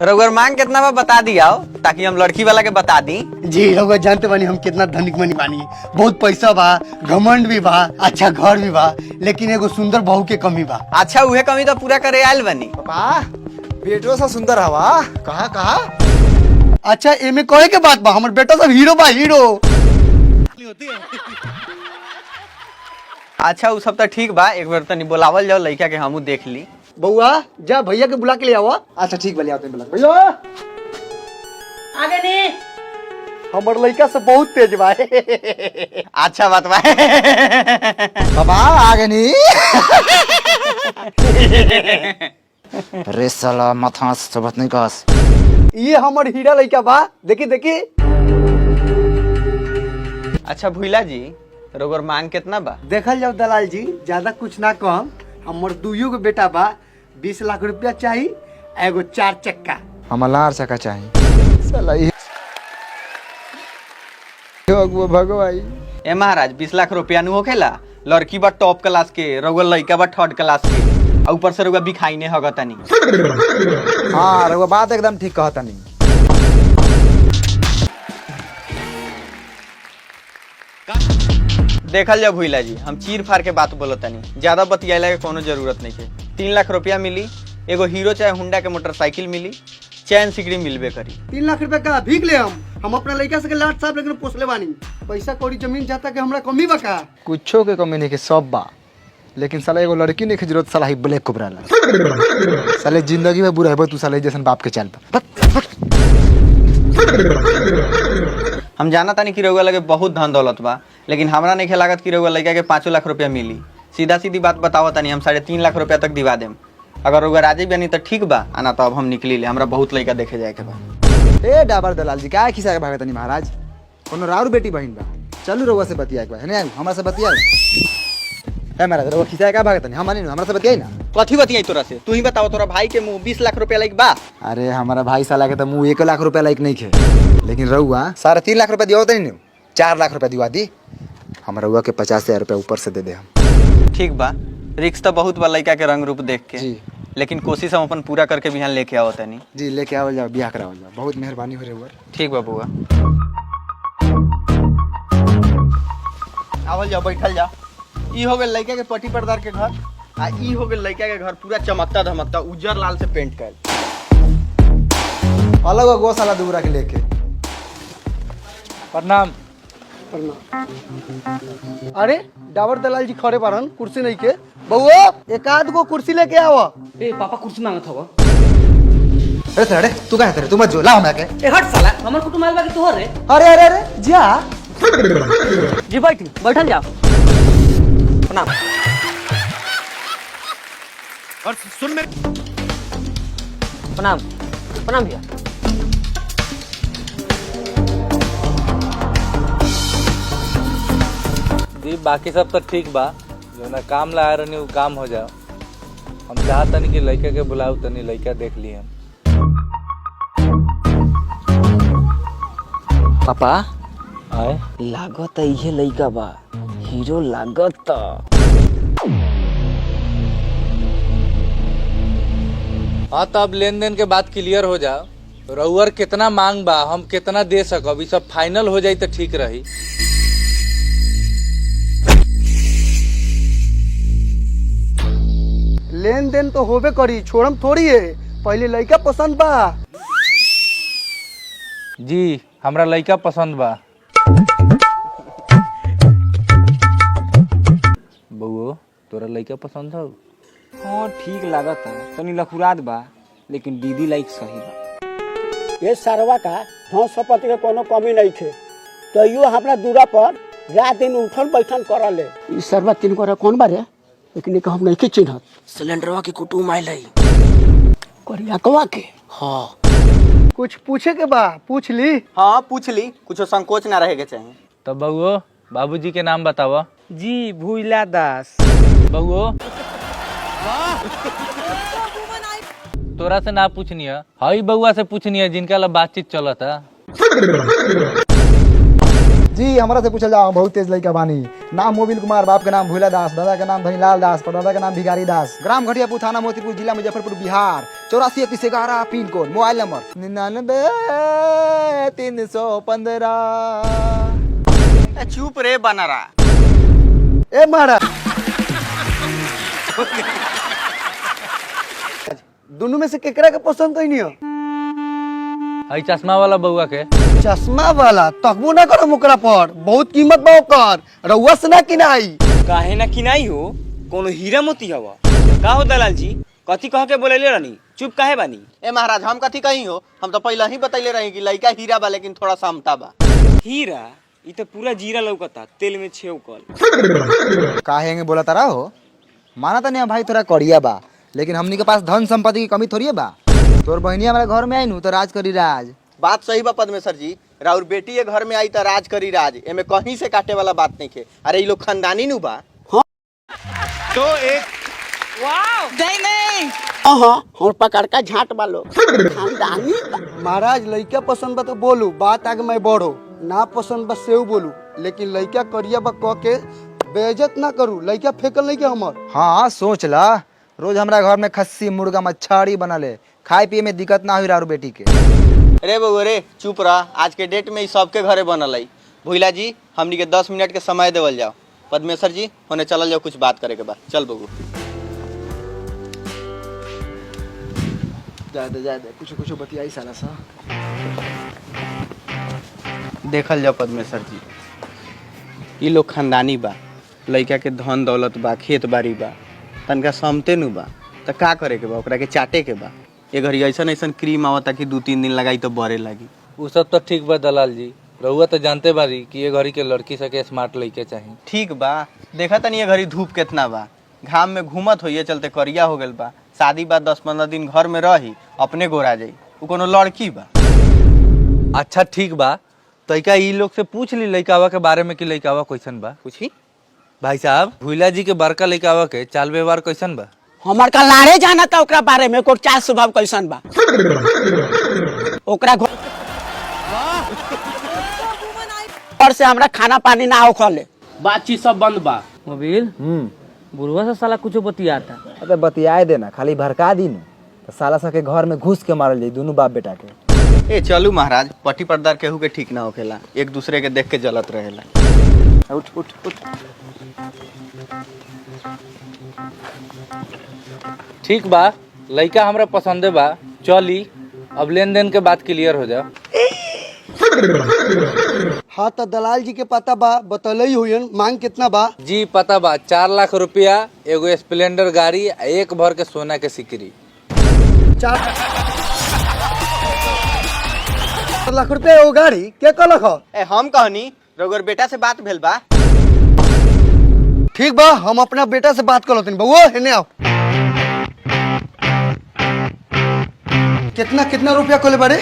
रउआ मांग कितना बा बता दिया ताकि हम लड़की वाला के बता दी। जी रउआ जानते बानी हम कितना धनिक मनी बानी। बहुत पैसा बा, घमंड भी बा, अच्छा घर भी बा, लेकिन एगो सुंदर बहू के कमी बा। अच्छा उहे कमी तो पूरा करे आयल बनी। पापा बेटो सा सुंदर हवा कहा कहा। अच्छा एमे कहे के बात बा, हमर बेटा सब हीरो बा हीरो। अच्छा उ सब तो ठीक बा, एक बार तनी बुलावल जाओ लड़का के हमू देख ली। बउआ जा भैया के बुला के ले आओ। अच्छा ठीक बा, ले आओ तुम भैया। आगे नहीं हमर लड़का सब बहुत तेज बा। अच्छा बात बा। पापा आगे नहीं। अरे साला माथा सबत नहीं कस। ये हमर हीरा लड़का बा, देखी देखी। अच्छा भूला जी रउआ मांग कितना बा? देखल जाओ दलाल जी, ज्यादा कुछ ना कम। हमर दुइयो के बेटा बा, 20 लाख रुपया चाहिए, एगो 4 चक्का। हमार लार चक्का चाहिए। साला ये भगवाई। ए महाराज 20 लाख रुपया नु होखेला। लड़की बा टॉप क्लास के, रउआ लड़का बा थर्ड क्लास के, और ऊपर से रउआ बिखाई ने हगतनी। हाँ रउआ बात एकदम ठीक कहता नहीं। देखल जा भूला जी, हम चीर फाड़ के बात बोलतनी, ज्यादा बतियाला के कोनो जरूरत नहीं है। 3 लाख रुपया मिली, एगो हीरो चाहे हुंडा के मोटरसाइकिल मिली, चैन सिकड़ी मिलबे करी। 3 लाख रुपया का भीख ले हम अपना लड़का से के लाट साहब लेकिन पोसले बानी। पैसा कौड़ी जमीन जाता के हमरा कमी बा का? कुछो के कमी नहीं के सब बा, लेकिन साला एगो लड़की नहीं के जरूरत। साला ही ब्लैक कोबरा ला। साले जिंदगी में बुरा है तू साले जैसन बाप के चल बा। हम जाना तानी कि रउआ लगे बहुत धन दौलत बा, लेकिन हमरा नहीं लागत कि रउआ लड़का के 5 लाख रुपया मिली। सीधा सीधी बात बताओ तानी, हम 3.5 लाख रुपया तक दिवा देम। अगर रउआ राजी बनी तो ठीक बा, आना तो अब हम निकली ले, हमरा बहुत लड़का देखे जाए के बा। ए डाबर दलाल जी क्या खिसा के भागत नहीं महाराज। कोनो राउर बेटी बहन बा, चलू रउआ से बतिया एक बार। नहीं आऊ हमरा से बतिया। ए महाराज रउआ खिसा का भागत नहीं, हम मानी हमरा से बतियाई ना। कथी बतियाई तोरा से? तू ही बताओ, तोरा भाई के मुंह 20 लाख रुपया लाइक बा? अरे हमारा भाई साला के तो मुँह 1 लाख रुपया लायक नहीं खे, लेकिन रउआ 3.5 लाख रुपया दिया नहीं, 4 लाख रुपया दिवा दी। हम रउआ के 50,000 रुपया ऊपर से दे दे हम। ठीक बा, रिक्स तो बहुत बा लड़का के रंग रूप देख के जी। लेकिन कोशिश हम अपन पूरा करके बिहान लेके आओ तनी। जी लेके आवल जाओ, बियाह करावल जाओ। बहुत मेहरबानी हो रउआ। ठीक बा बुआ, आवल जाओ, बैठल जा। ई हो गेल लड़का के पट्टी पर्दार के घर, आ ई हो गेल लड़का के घर पूरा चमकता धमकता उज्जर लाल से पेंट कैल। अलग गौशाला दूरा के लेके। प्रणाम। अरे डाबर दलाल जी खड़े बारन, कुर्सी नहीं के। बउआ एक आध गो कुर्सी लेके आओ। ए पापा कुर्सी मांगत हवा। अरे तू क्या करे, तू मत जो, ला हमरा के। ए हट साला, हमर कुटुंब आइल बा कि तोहर रे? अरे अरे अरे जा। जी बैठल जाओ। प्रणाम। और सुन मेरे प्रणाम प्रणाम भैया। जी बाकी सब तो ठीक बा, जो ना काम ला रहनी वो काम हो जाओ। हम चाहतनी कि लड़का के बुलाऊ, तनी लड़का देख ली हम। पापा आए लागत इहे लइका बा, हीरो लागत। हाँ तो अब लेन देन के बात क्लियर हो जाओ। रउअर कितना मांग बा, हम कितना दे सकब, ई सब फाइनल हो जाई तो ठीक रही। लेन देन तो होबे करी, छोड़म थोड़ी है। पहले लड़का पसंद बा। जी हमरा लड़का पसंद बा। बउओ तोरा लड़का पसंद हो? हाँ ठीक लागत है, तनी लखुरात बा, लेकिन दीदी लाइक सही बा। ये सरवा का धन संपत्ति के कोनो कमी नहीं थे, तो यो हमरा दूरा पर रात दिन उठल बैठल करले। ई सरवा तीन को कौन बारे, लेकिन एक हम नहीं के चिन्हत। सिलेंडरवा के कुटुंब आइल है। करिया कवा के। हाँ कुछ पूछे के बा, पूछ ली। हाँ पूछ ली, कुछ संकोच ना रहे के चाहिए। तो बउओ बाबूजी के नाम बतावा। जी भूला दास। बउओ तोरा से ना पूछनी है, हई बउआ से पूछनी है जिनका ला बातचीत चलता। जी हमरा से पूछल जाओ, बहुत तेज लड़का बानी। नाम मोबिल कुमार, बाप के नाम भूला दास, दादा के नाम धनीलाल दास, परदादा के नाम भिखारी दास। ग्राम घटियापुर, थाना मोतीपुर, जिला Muzaffarpur, Bihar. 843111 pin code, mobile number 99 315। चुप रे बनारा। ए महाराज दोनों में से केकरा के पसंद कई नहीं हो? हई चश्मा वाला बउआ के। चश्मा वाला तकबो ना करो मुकरा पर, बहुत कीमत बा ओकर, रउआ से ना किनाई। काहे ना किनाई हो, कोनो हीरा मोती हवा। का हो दलाल जी, कथी कह के बोलेले रहनी, चुप काहे बानी? ए महाराज हम कथी कही हो, हम तो पहले ही बतैले रही कि लड़का हीरा बा लेकिन थोड़ा समता बा। हीरा ई तो पूरा जीरा लौकता, तेल में छेवकल। काहे बोला तारा हो? माना तो नहीं भाई तोरा करिया बा, लेकिन हमनी के पास धन संपत्ति की कमी थोड़ी बा। तोर बहनी हमारे घर में आई नु तो राज करी राज। बात सही बा पद्मेश्वर जी, राउर बेटी ये घर में आई तो राज करी राज, एमे कहीं से काटे वाला बात नहीं के। अरे ये लोग खानदानी नु बा। तो एक हाँ और पकड़ का झाट वालो खानदानी बा। महाराज लड़का पसंद बा तो बोलू, बात आगे मैं बढ़ो। ना पसंद बा सेव बोलू, लेकिन लड़का करिया बा कह के बेइज्जत ना करू। लड़का फेकल नहीं के हमर। हाँ सोच ला, रोज हमरा घर में खस्सी मुर्गा मच्छरी बनले, खाए पिए में दिक्कत ना हुई रारू बेटी के। रे बउआ रे चुप रह, आज के डेट में सबके घरे बनल है। भोला जी हमनी के 10 मिनट के समय देवल जाओ। पद्मेश्वर जी होने चलल जाओ, कुछ बात करे के बाद। चल बबू जाए कुछ बतियाई साला सा। देखल जाओ पद्मेश्वर जी, ये लोग खानदानी बा, लड़का के धन दौलत बा, खेत बाड़ी बा, तनका समते नु बा, तो का करे के बा, ओकरा के चाटे के बा। ये घड़ी ऐसन ऐसन क्रीम आवता कि 2-3 दिन लगाई तो बड़े लगी। उ सब तो ठीक बा दलाल जी, रउआ तो जानते बारी कि ये घड़ी के लड़की सके स्मार्ट लड़के चाहिए। ठीक बा, देखा तनी ये घड़ी धूप कितना बा, घाम में घूमत होइए चलते करिया हो गल बा। शादी बाद 10-15 दिन घर में रही अपने गोरा जाई, उ कोनो लड़की बा। अच्छा ठीक बा, तैका ई लोग से पूछ ली लइकावा के बारे में कि लइकावा कैसन बा। पूछी भाई साहब, भूला जी के बड़का लइकावा के चाल व्यवहार कैसन बा? हमार का लाड़े जाना था ओकरा बारे में, ओकर चाल स्वभाव कैसन बा, ओकरा घर से हमरा खाना पानी ना होखले, बातचीत सब बंद बा। मोबिल बुढ़वा से साला कुछ बतियाता। अबे बतियाए देना, खाली भड़का दी न तो साला सा के घर में घुस के मारल जाई दोनों बाप बेटा के। ए चलू महाराज, पट्टी पर्दार केहू के ठीक ना होखेला, एक दूसरे के देख के जलत रहेला। उठ उठ उठ। ठीक बा, लइका हमरा पसंदे बा, चली अब लेन देन के बात क्लियर हो जाओ। हाँ तो दलाल जी के पता बा, बतलई हुई मांग कितना बा? जी पता बा, 4 लाख रुपया, एगो स्प्लेंडर गाड़ी, एक भर के सोना के सिकरी। 4 लाख रुपया वो गाड़ी के कहलक ह? ए हम कहनी रउगर बेटा से बात भेल बा। ठीक बा, हम अपना बेटा से बात कर लेते हैं। बउआ हेने आओ। कितना कितना रुपया कोले बारे?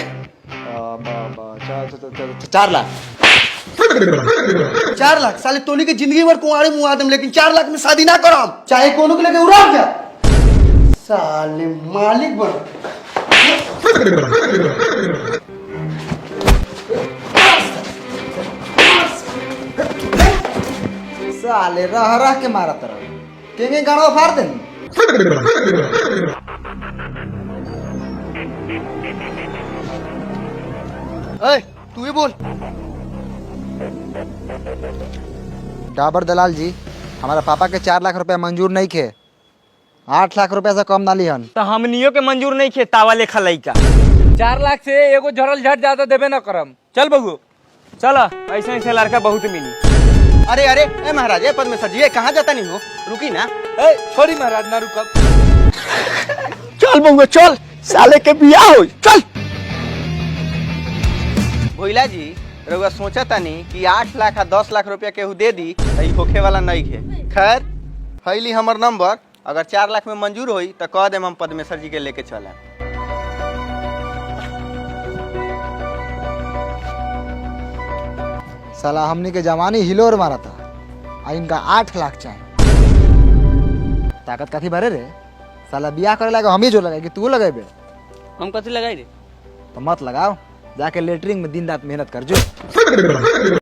4 लाख। 4 लाख साले तोनी के जिंदगी भर कुंवारे मुआ दम, लेकिन 4 लाख में शादी ना करम, चाहे कोनो के लेके उड़ा क्या साले मालिक बन। साले रह रह के मारा तरह केंगे गाड़वा फाड़ देनी। ए तू ही बोल। डाबर दलाल जी, हमारा पापा के 4 लाख रुपया मंजूर नहीं खे, 8 लाख रुपया से कम ना लिहन। तो हमनियो के मंजूर नहीं खे, तावा लेखा लइका। 4 लाख से एगो झरल झट ज्यादा देबे न करम। चल बबू चला, ऐसे ऐसे लड़का बहुत मिली। अरे अरे ए महाराज, ए पद्मेश्वर जी, कहाँ जाता नहीं हो, रुकी ना। ए छोड़ी महाराज ना रुकब। चल बउआ चल, साले के बियाह हो चल। भोला जी रउआ सोचा तानी कि 8 लाख आ 10 लाख रुपया केहू दे दी तो ई होखे वाला नहीं है। खैर फैली हमर नंबर, अगर 4 लाख में मंजूर होई तो कह देम हम पद्मेश्वर जी के लेके चला। साला हमनी के जवानी हिलोर मारा था, आ इनका 8 लाख चाहिए। ताकत काथी बारे रे? साला बियाह करे लगा हम ही जो लगाए कि तू लगाए? हम कथी लगाई रे? तो मत लगाओ, जाके लेटरिंग में दिन रात मेहनत कर जो।